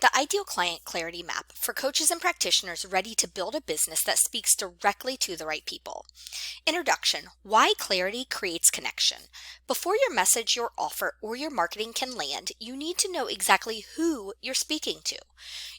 The Ideal Client Clarity Map for coaches and practitioners ready to build a business that speaks directly to the right people. Introduction: Why clarity creates connection. Before your message, your offer, or your marketing can land, you need to know exactly who you're speaking to.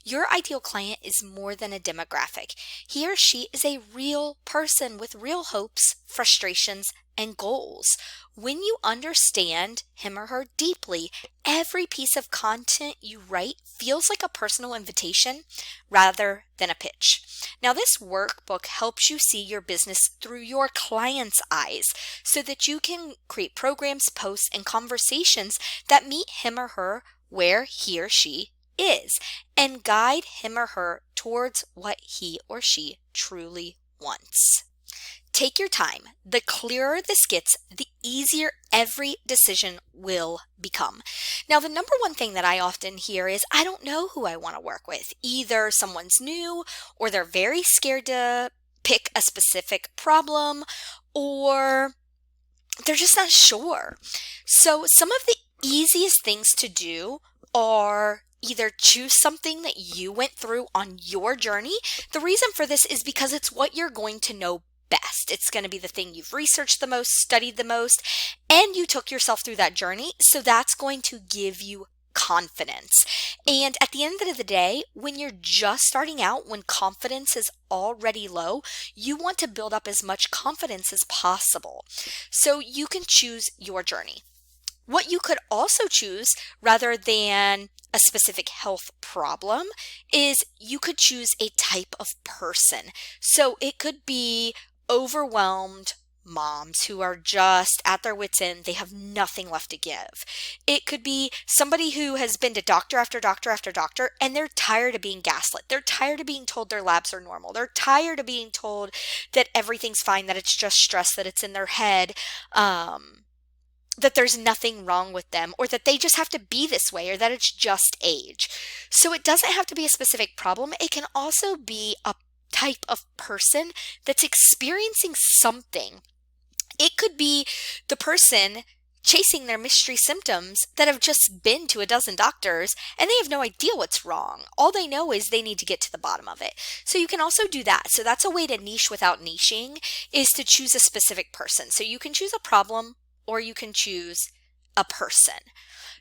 Your ideal client is more than a demographic. He or she is a real person with real hopes, frustrations, and goals. When you understand him or her deeply, every piece of content you write feels like a personal invitation rather than a pitch. Now, this workbook helps you see your business through your client's eyes so that you can create programs, posts, and conversations that meet him or her where he or she is and guide him or her towards what he or she truly wants. Take your time. The clearer this gets, the easier every decision will become. Now, the number one thing that I often hear is, I don't know who I want to work with. Either someone's new, or they're very scared to pick a specific problem, or they're just not sure. So some of the easiest things to do are either choose something that you went through on your journey. The reason for this is because it's what you're going to know best. It's going to be the thing you've researched the most, studied the most, and you took yourself through that journey. So that's going to give you confidence. And at the end of the day, when you're just starting out, when confidence is already low, you want to build up as much confidence as possible. So you can choose your journey. What you could also choose, rather than a specific health problem, is you could choose a type of person. So it could be overwhelmed moms who are just at their wits' end. They have nothing left to give. It could be somebody who has been to doctor after doctor after doctor, and they're tired of being gaslit. They're tired of being told their labs are normal. They're tired of being told that everything's fine, that it's just stress, that it's in their head, that there's nothing wrong with them, or that they just have to be this way, or that it's just age. So it doesn't have to be a specific problem. It can also be a type of person that's experiencing something. It could be the person chasing their mystery symptoms that have just been to a dozen doctors and they have no idea what's wrong. All they know is they need to get to the bottom of it. So you can also do that. So that's a way to niche without niching, is to choose a specific person. So you can choose a problem, or you can choose a person.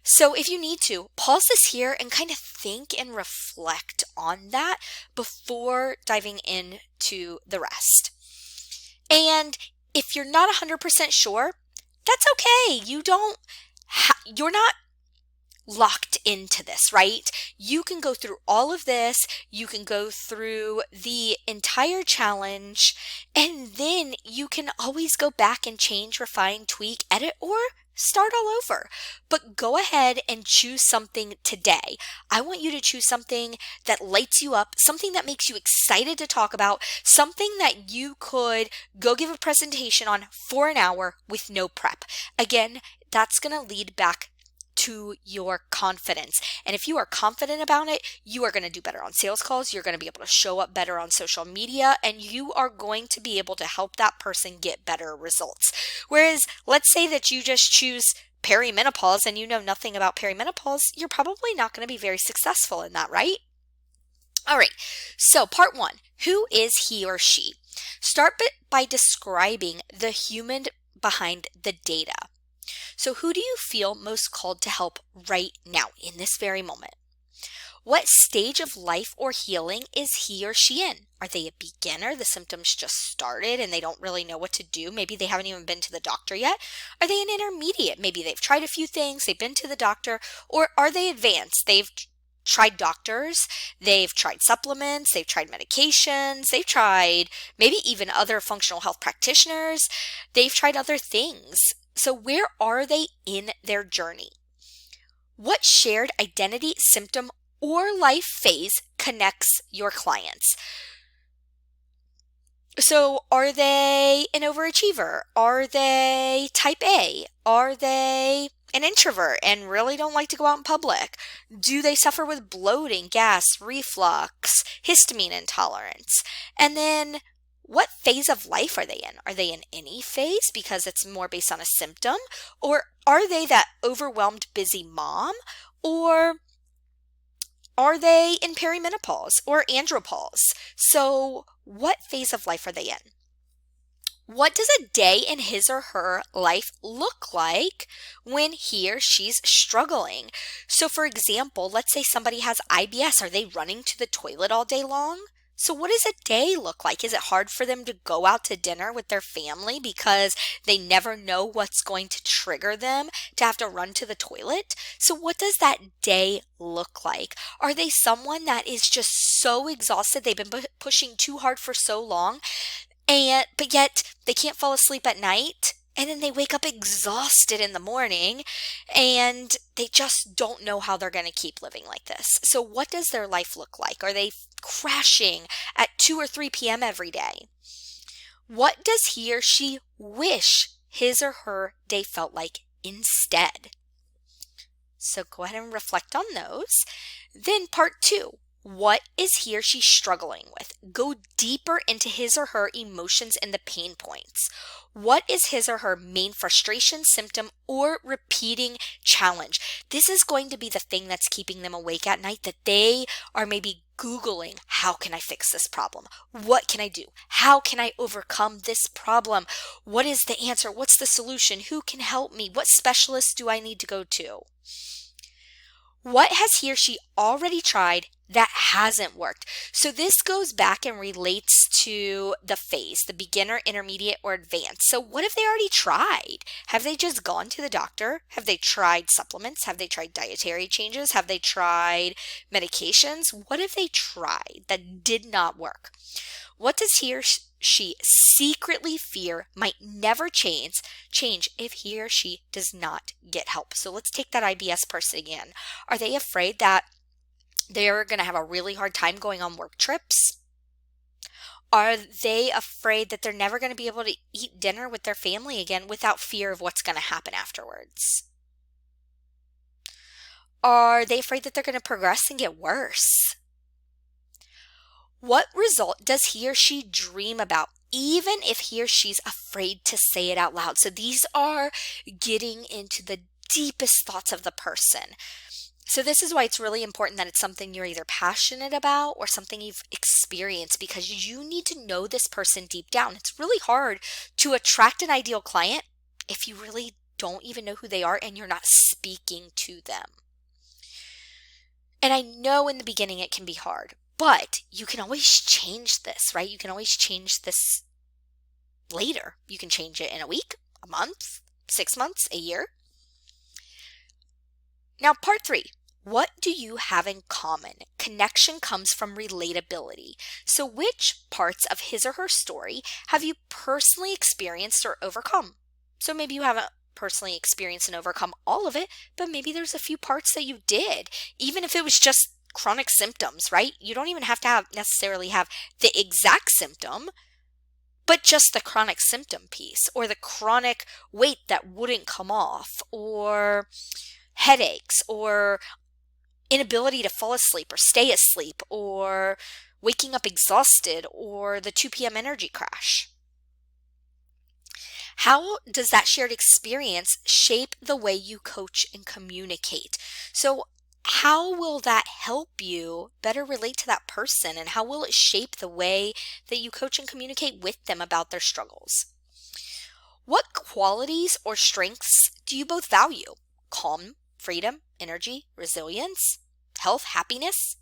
So if you need to, pause this here and kind of think and reflect on that before diving into the rest. And if you're not 100% sure, that's okay. You're not locked into this, right? You can go through all of this. You can go through the entire challenge, and then you can always go back and change, refine, tweak, edit, or start all over. But go ahead and choose something today. I want you to choose something that lights you up, something that makes you excited to talk about, something that you could go give a presentation on for an hour with no prep. Again, that's going to lead back to your confidence. And if you are confident about it, you are going to do better on sales calls. You're going to be able to show up better on social media, and you are going to be able to help that person get better results. Whereas, let's say that you just choose perimenopause and you know nothing about perimenopause, you're probably not going to be very successful in that, right? All right. So part one, who is he or she? Start by describing the human behind the data. So who do you feel most called to help right now in this very moment? What stage of life or healing is he or she in? Are they a beginner? The symptoms just started and they don't really know what to do. Maybe they haven't even been to the doctor yet. Are they an intermediate? Maybe they've tried a few things, they've been to the doctor. Or are they advanced? They've tried doctors, they've tried supplements, they've tried medications, they've tried maybe even other functional health practitioners. They've tried other things. So where are they in their journey? What shared identity, symptom, or life phase connects your clients? So are they an overachiever? Are they type A? Are they an introvert and really don't like to go out in public? Do they suffer with bloating, gas, reflux, histamine intolerance? And then what phase of life are they in? Are they in any phase because it's more based on a symptom? Or are they that overwhelmed, busy mom? Or Are they in perimenopause or andropause? So what phase of life are they in? What does a day in his or her life look like when he or she's struggling? So, for example, let's say somebody has IBS. Are they running to the toilet all day long? So, what does a day look like? Is it hard for them to go out to dinner with their family because they never know what's going to trigger them to have to run to the toilet? So, what does that day look like? Are they someone that is just so exhausted? They've been pushing too hard for so long, but yet they can't fall asleep at night, and then they wake up exhausted in the morning, and they just don't know how they're going to keep living like this. So what does their life look like? Are they crashing at 2 or 3 p.m. every day? What does he or she wish his or her day felt like instead? So go ahead and reflect on those. Then part 2. What is he or she struggling with? Go deeper into his or her emotions and the pain points. What is his or her main frustration, symptom, or repeating challenge? This is going to be the thing that's keeping them awake at night, that they are maybe Googling, how can I fix this problem? What can I do? How can I overcome this problem? What is the answer? What's the solution? Who can help me? What specialist do I need to go to? What has he or she already tried that hasn't worked? So this goes back and relates to the phase, the beginner, intermediate, or advanced. So what have they already tried? Have they just gone to the doctor? Have they tried supplements? Have they tried dietary changes? Have they tried medications? What have they tried that did not work? What does he or she secretly fear might never change if he or she does not get help? So let's take that IBS person again. Are they afraid that they're going to have a really hard time going on work trips? Are they afraid that they're never going to be able to eat dinner with their family again without fear of what's going to happen afterwards? Are they afraid that they're going to progress and get worse? What result does he or she dream about, even if he or she's afraid to say it out loud? So these are getting into the deepest thoughts of the person. So this is why it's really important that it's something you're either passionate about or something you've experienced, because you need to know this person deep down. It's really hard to attract an ideal client if you really don't even know who they are and you're not speaking to them. And I know in the beginning it can be hard, but you can always change this, right? You can always change this later. You can change it in a week, a month, 6 months, a year. Now, part 3. What do you have in common? Connection comes from relatability. So which parts of his or her story have you personally experienced or overcome? So maybe you haven't personally experienced and overcome all of it, but maybe there's a few parts that you did, even if it was just chronic symptoms, right? You don't even have to necessarily have the exact symptom, but just the chronic symptom piece, or the chronic weight that wouldn't come off, or headaches, or inability to fall asleep or stay asleep, or waking up exhausted, or the 2 p.m. energy crash. How does that shared experience shape the way you coach and communicate? So how will that help you better relate to that person, and how will it shape the way that you coach and communicate with them about their struggles? What qualities or strengths do you both value? Calm, freedom, energy, resilience, health, happiness?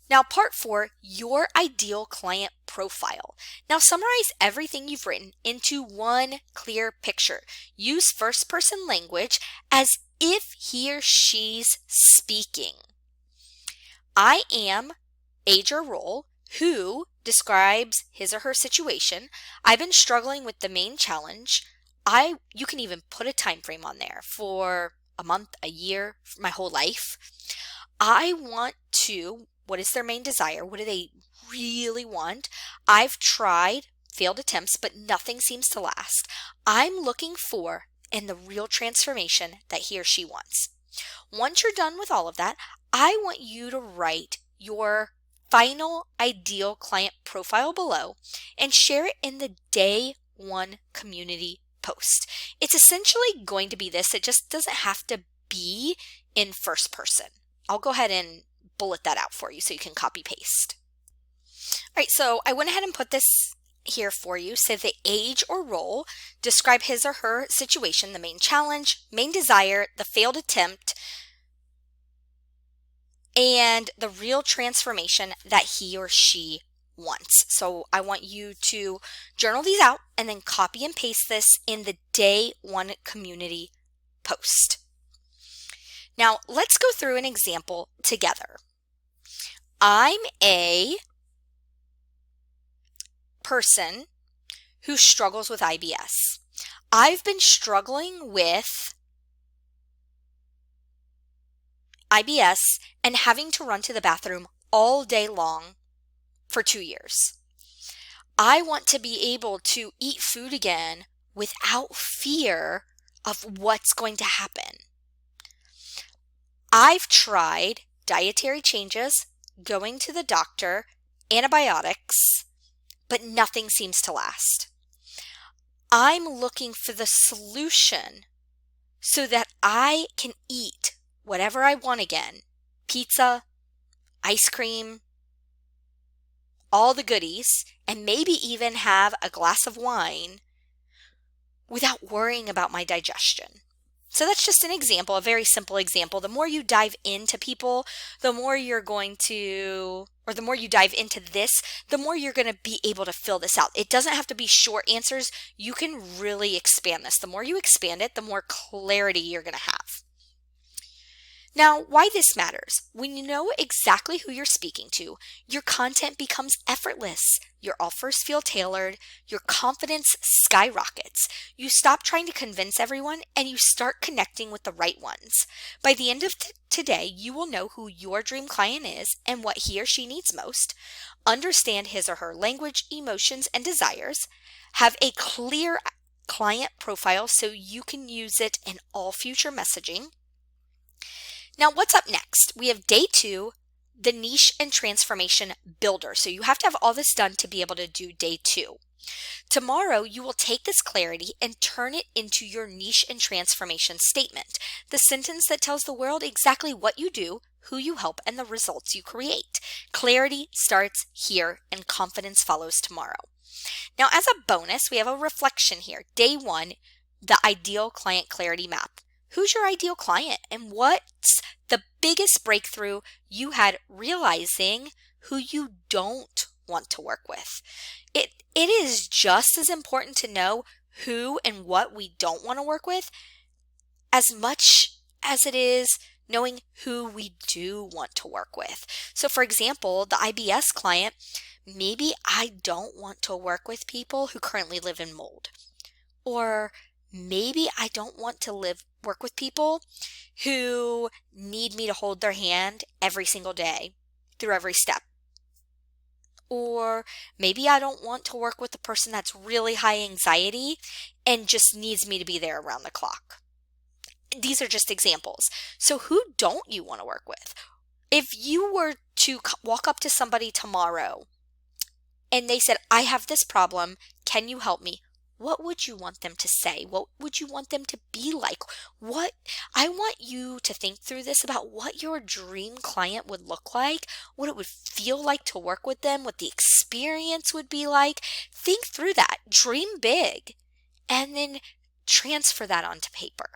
Now, part 4, your ideal client profile. Now, summarize everything you've written into one clear picture. Use first-person language as if he or she's speaking. I am, age or role, who describes his or her situation. I've been struggling with the main challenge. You can even put a time frame on there for a month, a year, my whole life. I want to, what is their main desire? What do they really want? I've tried failed attempts, but nothing seems to last. I'm looking for and the real transformation that he or she wants. Once you're done with all of that, I want you to write your final ideal client profile below and share it in the day 1 community post. It's essentially going to be this. It just doesn't have to be in first person. I'll go ahead and bullet that out for you so you can copy paste. All right, so I went ahead and put this here for you. Say the age or role, describe his or her situation, the main challenge, main desire, the failed attempt, and the real transformation that he or she wants. So I want you to journal these out and then copy and paste this in the day one community post. Now let's go through an example together. I'm a person who struggles with IBS. I've been struggling with IBS and having to run to the bathroom all day long for 2 years. I want to be able to eat food again without fear of what's going to happen. I've tried dietary changes, going to the doctor, antibiotics, but nothing seems to last. I'm looking for the solution so that I can eat whatever I want again. Pizza, ice cream, all the goodies, and maybe even have a glass of wine without worrying about my digestion. So that's just an example, a very simple example. The more you dive into people, the more you're going to, or the more you dive into this, the more you're going to be able to fill this out. It doesn't have to be short answers. You can really expand this. The more you expand it, the more clarity you're going to have. Now, why this matters. When you know exactly who you're speaking to, your content becomes effortless. Your offers feel tailored. Your confidence skyrockets. You stop trying to convince everyone and you start connecting with the right ones. By the end of today, you will know who your dream client is and what he or she needs most, understand his or her language, emotions, and desires, have a clear client profile so you can use it in all future messaging. Now, what's up next? We have day 2, the niche and transformation builder. So you have to have all this done to be able to do day 2. Tomorrow, you will take this clarity and turn it into your niche and transformation statement, the sentence that tells the world exactly what you do, who you help, and the results you create. Clarity starts here and confidence follows tomorrow. Now, as a bonus, we have a reflection here. Day 1, the ideal client clarity map. Who's your ideal client and what's the biggest breakthrough you had realizing who you don't want to work with? It is just as important to know who and what we don't want to work with as much as it is knowing who we do want to work with. So for example, the IBS client, maybe I don't want to work with people who currently live in mold. Or maybe I don't want to work with people who need me to hold their hand every single day through every step. Or maybe I don't want to work with a person that's really high anxiety and just needs me to be there around the clock. These are just examples. So who don't you want to work with? If you were to walk up to somebody tomorrow and they said, I have this problem, can you help me? What would you want them to say? What would you want them to be like? I want you to think through this about what your dream client would look like, what it would feel like to work with them, what the experience would be like. Think through that. Dream big and then transfer that onto paper.